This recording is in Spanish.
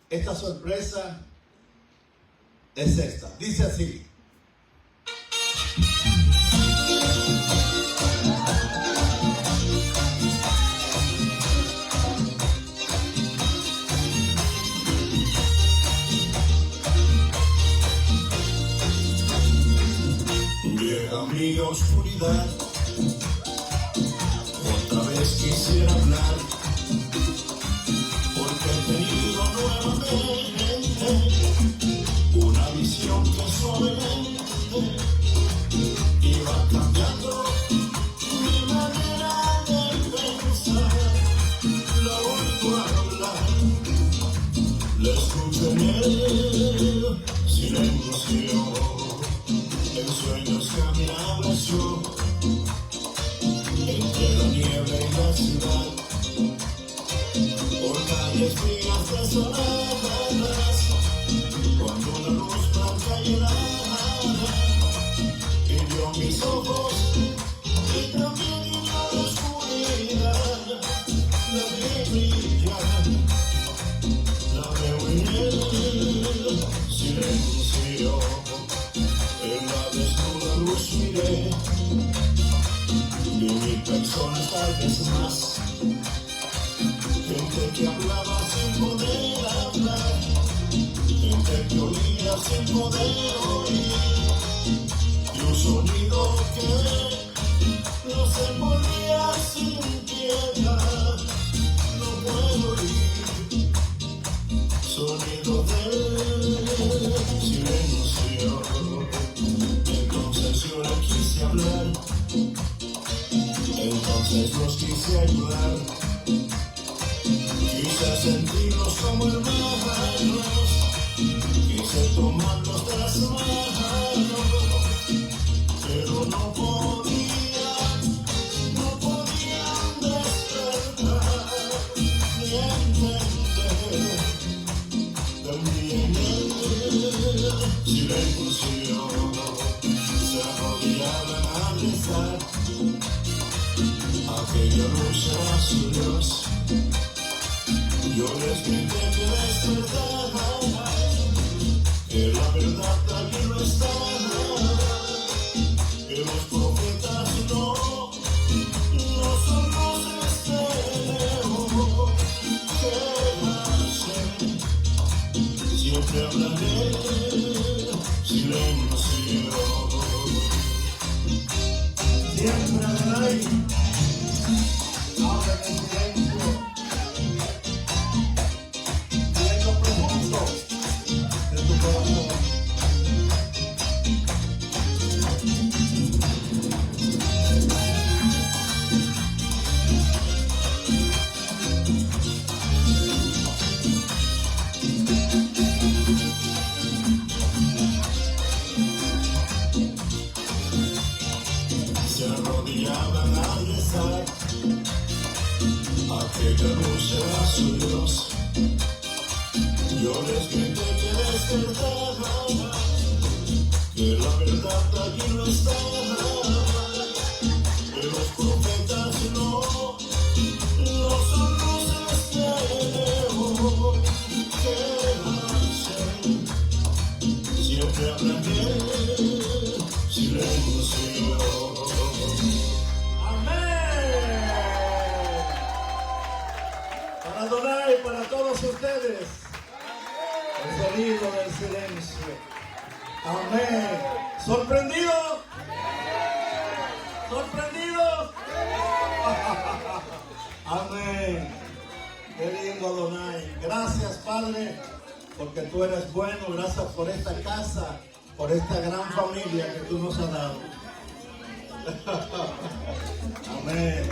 Esta sorpresa es esta. Dice así. Vieja amiga oscuridad, otra vez quisiera hablar, porque he tenido nuevamente una visión que suavemente iba cambiando mi manera de pensar. La oigo hablar, la escucho en el silencio. En sueños que me abrazó entre la niebla y la ciudad, por calles frías desoladas, cuando una luz blanca y helada hirió mis ojos y también hirió la oscuridad. La vi brillar, la veo en el silencio. En la desnuda luz miré, vi mil personas, tal vez más, gente que hablaba sin poder hablar, gente que oía sin poder oír, y un sonido que no se envolvía sin piedad. No puedo oír, sonido del silencio. Entonces yo le quise hablar, entonces los quise ayudar, quise sentirlos como hermanos, quise tomarlos de las manos, pero no podían despertar ni entender. También el silencio se arrodillaban a rezar, aquella noche a su Dios. Yo les grité que despertaran, que la verdad allí no estaba, que los profetas no son los espejos que hacen. Siempre hablaré silencio. Siempre hablaré. Habla en silencio. En lo profundo de tu corazón. Se arrodillaban a rezar, aquella noche a su Dios. Yo les grité que despertaran, que la verdad allí no estaba, que los profetas no son los espejos que hacen. Siempre hablan de silencio. Para Adonai, para todos ustedes, el sonido del silencio. Amén. ¿Sorprendido? ¿Sorprendido? Amén. Qué lindo, Adonai. Gracias, Padre, porque tú eres bueno. Gracias por esta casa, por esta gran familia que tú nos has dado. Amén.